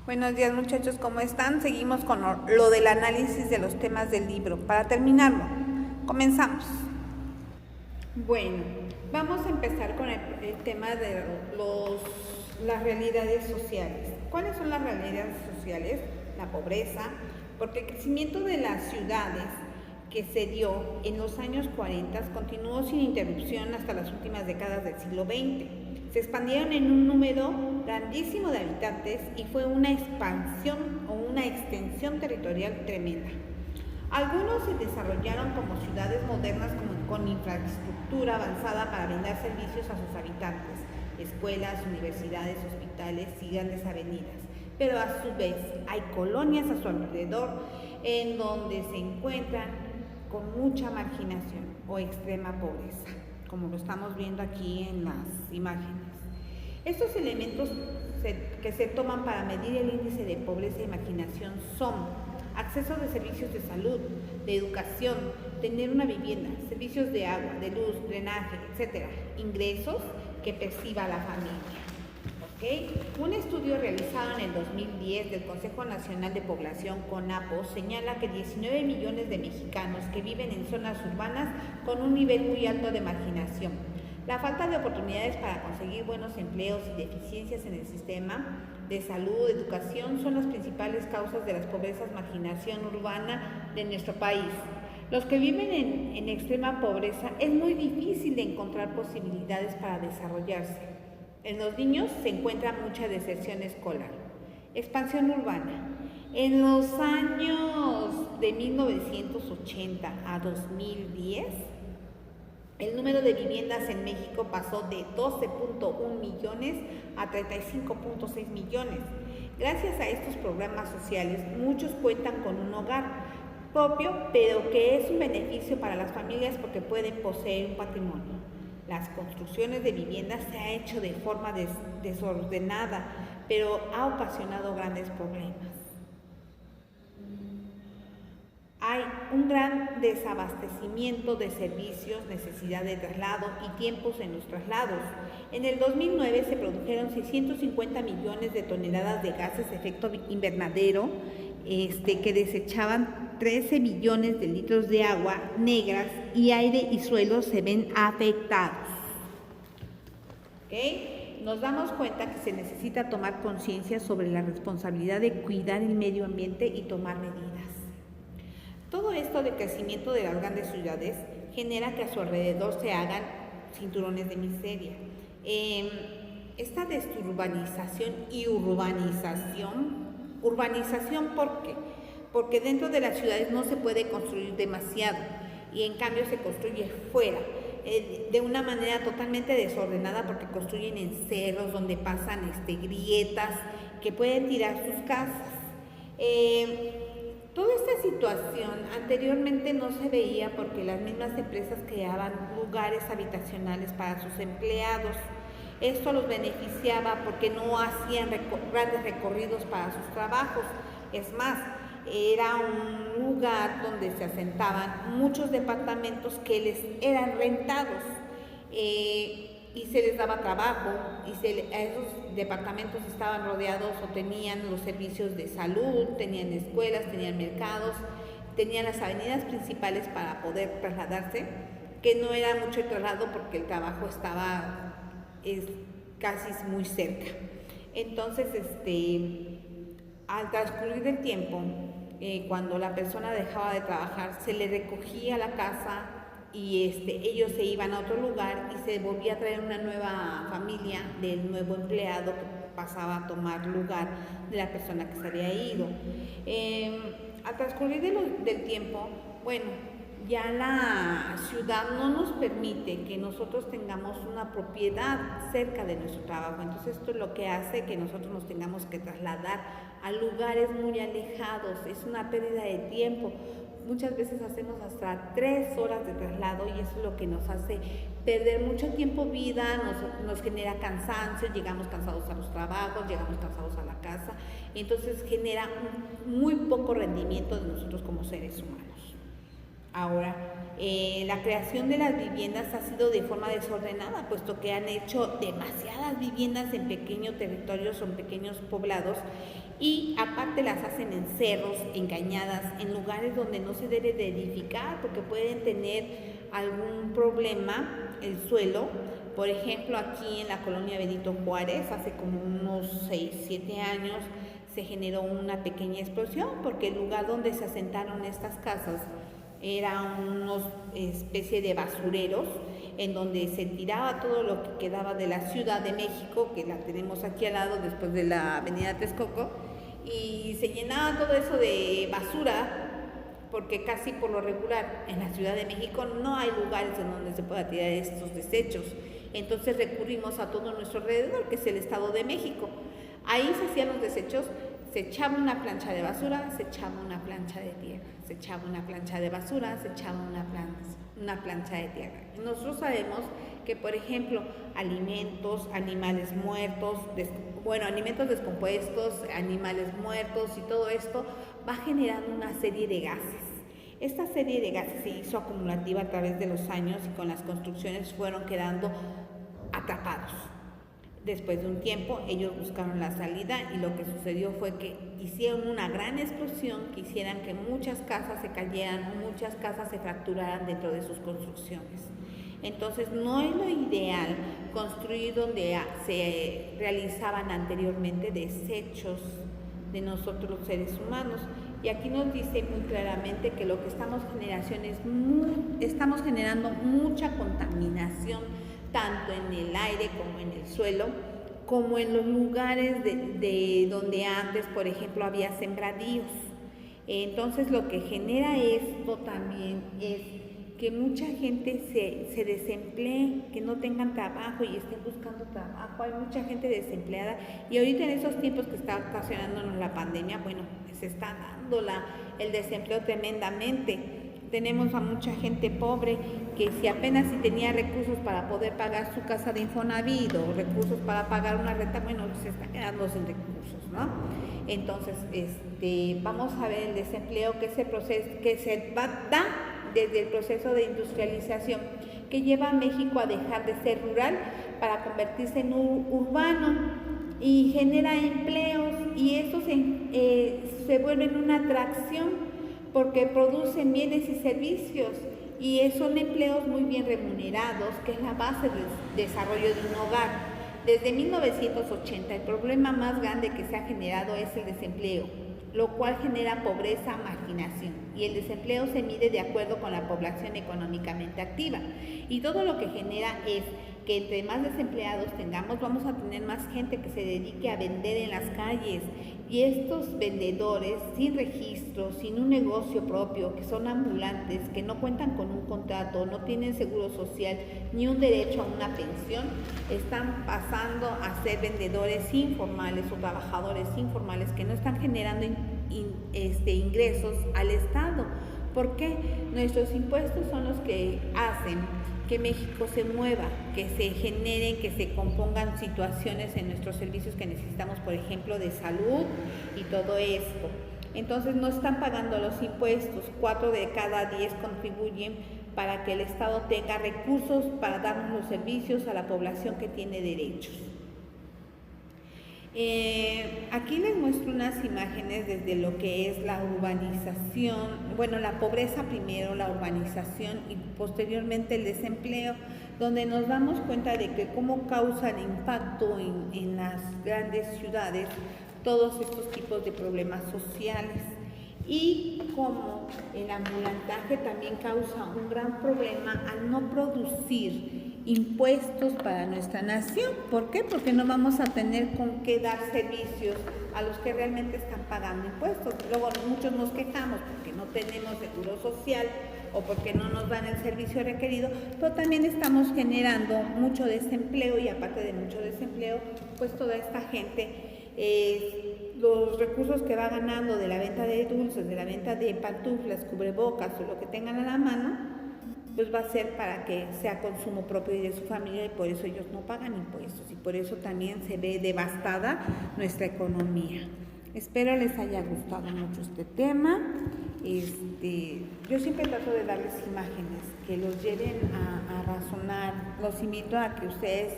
Buenos días muchachos, ¿cómo están? Seguimos con lo del análisis de los temas del libro. Para terminarlo, comenzamos. Bueno, vamos a empezar con el tema de las realidades sociales. ¿Cuáles son las realidades sociales? La pobreza, porque el crecimiento de las ciudades que se dio en los años 40 continuó sin interrupción hasta las últimas décadas del siglo XX. Se expandieron en un número grandísimo de habitantes y fue una expansión o una extensión territorial tremenda. Algunos se desarrollaron como ciudades modernas con infraestructura avanzada para brindar servicios a sus habitantes, escuelas, universidades, hospitales y grandes avenidas. Pero a su vez hay colonias a su alrededor en donde se encuentran con mucha marginación o extrema pobreza, como lo estamos viendo aquí en las imágenes. Estos elementos que se toman para medir el índice de pobreza y marginación son acceso de servicios de salud, de educación, tener una vivienda, servicios de agua, de luz, drenaje, etc. Ingresos que perciba la familia. ¿Okay? Un estudio realizado en el 2010 del Consejo Nacional de Población, CONAPO, señala que 19 millones de mexicanos que viven en zonas urbanas con un nivel muy alto de marginación. La falta de oportunidades para conseguir buenos empleos y deficiencias en el sistema de salud, educación, son las principales causas de las pobrezas, marginación urbana de nuestro país. Los que viven en extrema pobreza es muy difícil de encontrar posibilidades para desarrollarse. En los niños se encuentra mucha deserción escolar. Expansión urbana. En los años de 1980 a 2010, el número de viviendas en México pasó de 12.1 millones a 35.6 millones. Gracias a estos programas sociales, muchos cuentan con un hogar propio, pero que es un beneficio para las familias porque pueden poseer un patrimonio. Las construcciones de viviendas se ha hecho de forma desordenada, pero ha ocasionado grandes problemas. Hay un gran desabastecimiento de servicios, necesidad de traslado y tiempos en los traslados. En el 2009 se produjeron 650 millones de toneladas de gases de efecto invernadero que desechaban 13 millones de litros de agua negras y aire y suelo se ven afectados. ¿Okay? Nos damos cuenta que se necesita tomar conciencia sobre la responsabilidad de cuidar el medio ambiente y tomar medidas. Todo esto de crecimiento de las grandes ciudades genera que a su alrededor se hagan cinturones de miseria. Esta desurbanización y urbanización, ¿por qué? Porque dentro de las ciudades no se puede construir demasiado y en cambio se construye fuera, de una manera totalmente desordenada porque construyen en cerros donde pasan grietas que pueden tirar sus casas. Toda esta situación anteriormente no se veía porque las mismas empresas creaban lugares habitacionales para sus empleados. Esto los beneficiaba porque no hacían grandes recorridos para sus trabajos. Es más, era un lugar donde se asentaban muchos departamentos que les eran rentados y se les daba trabajo y esos departamentos estaban rodeados o tenían los servicios de salud, tenían escuelas, tenían mercados, tenían las avenidas principales para poder trasladarse, que no era mucho el traslado porque el trabajo estaba casi muy cerca. Entonces, al transcurrir del tiempo, cuando la persona dejaba de trabajar, se le recogía la casa y ellos se iban a otro lugar y se volvía a traer una nueva familia del nuevo empleado que pasaba a tomar lugar de la persona que se había ido. Al transcurrir del tiempo, bueno, ya la ciudad no nos permite que nosotros tengamos una propiedad cerca de nuestro trabajo. Entonces esto es lo que hace que nosotros nos tengamos que trasladar a lugares muy alejados. Es una pérdida de tiempo. Muchas veces hacemos hasta 3 horas de traslado y eso es lo que nos hace perder mucho tiempo, vida, nos genera cansancio, llegamos cansados a los trabajos, llegamos cansados a la casa, y entonces genera muy poco rendimiento de nosotros como seres humanos. Ahora, la creación de las viviendas ha sido de forma desordenada, puesto que han hecho demasiadas viviendas en pequeños territorios o en pequeños poblados, y aparte las hacen en cerros, en cañadas, en lugares donde no se debe de edificar porque pueden tener algún problema el suelo. Por ejemplo, aquí en la colonia Benito Juárez, hace como unos 6-7 años, se generó una pequeña explosión porque el lugar donde se asentaron estas casas era una especie de basureros en donde se tiraba todo lo que quedaba de la Ciudad de México, que la tenemos aquí al lado después de la avenida Texcoco, y se llenaba todo eso de basura, porque casi por lo regular en la Ciudad de México no hay lugares en donde se pueda tirar estos desechos. Entonces recurrimos a todo nuestro alrededor, que es el Estado de México. Ahí se hacían los desechos, se echaba una plancha de basura, se echaba una plancha de tierra, se echaba una plancha de basura, se echaba una plancha de tierra. Y nosotros sabemos que, por ejemplo, alimentos, animales muertos, alimentos descompuestos, animales muertos y todo esto va generando una serie de gases. Esta serie de gases se hizo acumulativa a través de los años y con las construcciones fueron quedando atrapados. Después de un tiempo, ellos buscaron la salida y lo que sucedió fue que hicieron una gran explosión que hicieran que muchas casas se cayeran, muchas casas se fracturaran dentro de sus construcciones. Entonces, no es lo ideal construir donde se realizaban anteriormente desechos de nosotros los seres humanos. Y aquí nos dice muy claramente que lo que estamos generando mucha contaminación, tanto en el aire como en el suelo, como en los lugares de donde antes, por ejemplo, había sembradíos. Entonces, lo que genera esto también es que mucha gente se desemplee, que no tengan trabajo y estén buscando trabajo. Hay mucha gente desempleada y ahorita en esos tiempos que está ocasionándonos la pandemia, bueno, se está dando el desempleo tremendamente. Tenemos a mucha gente pobre que si apenas si tenía recursos para poder pagar su casa de Infonavit o recursos para pagar una renta, bueno, se está quedando sin recursos, ¿no? Entonces, vamos a ver el desempleo que se da desde el proceso de industrialización que lleva a México a dejar de ser rural para convertirse en urbano y genera empleos y eso se vuelve en una atracción porque producen bienes y servicios y son empleos muy bien remunerados, que es la base del desarrollo de un hogar. Desde 1980 el problema más grande que se ha generado es el desempleo, lo cual genera pobreza, marginación, y el desempleo se mide de acuerdo con la población económicamente activa. Y todo lo que genera es que entre más desempleados tengamos, vamos a tener más gente que se dedique a vender en las calles. Y estos vendedores sin registro, sin un negocio propio, que son ambulantes, que no cuentan con un contrato, no tienen seguro social, ni un derecho a una pensión, están pasando a ser vendedores informales o trabajadores informales que no están generando ingresos al Estado. ¿Por qué? Nuestros impuestos son los que hacen que México se mueva, que se generen, que se compongan situaciones en nuestros servicios que necesitamos, por ejemplo, de salud y todo esto. Entonces no están pagando los impuestos, 4 de cada 10 contribuyen para que el Estado tenga recursos para darnos los servicios a la población que tiene derechos. Aquí les muestro unas imágenes desde lo que es la urbanización, la pobreza primero, la urbanización y posteriormente el desempleo, donde nos damos cuenta de que cómo causan impacto en las grandes ciudades todos estos tipos de problemas sociales y cómo el ambulantaje también causa un gran problema al no producir impuestos para nuestra nación. ¿Por qué? Porque no vamos a tener con qué dar servicios a los que realmente están pagando impuestos. Luego muchos nos quejamos porque no tenemos seguro social o porque no nos dan el servicio requerido, pero también estamos generando mucho desempleo y aparte de mucho desempleo, pues toda esta gente, los recursos que va ganando de la venta de dulces, de la venta de pantuflas, cubrebocas o lo que tengan a la mano, pues va a ser para que sea consumo propio y de su familia y por eso ellos no pagan impuestos y por eso también se ve devastada nuestra economía. Espero les haya gustado mucho este tema Yo siempre trato de darles imágenes que los lleven a razonar. Los invito a que ustedes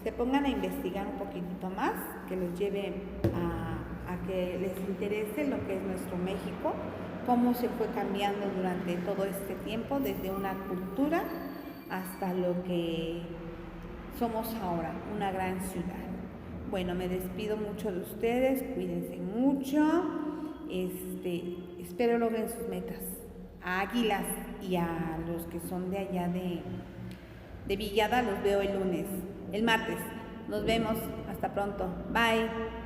se pongan a investigar un poquitito más, que los lleven a que les interese lo que es nuestro México, cómo se fue cambiando durante todo este tiempo, desde una cultura hasta lo que somos ahora, una gran ciudad. Bueno, me despido mucho de ustedes, cuídense mucho. Espero logren sus metas. A Águilas y a los que son de allá de Villada los veo el martes. Nos vemos. Hasta pronto. Bye.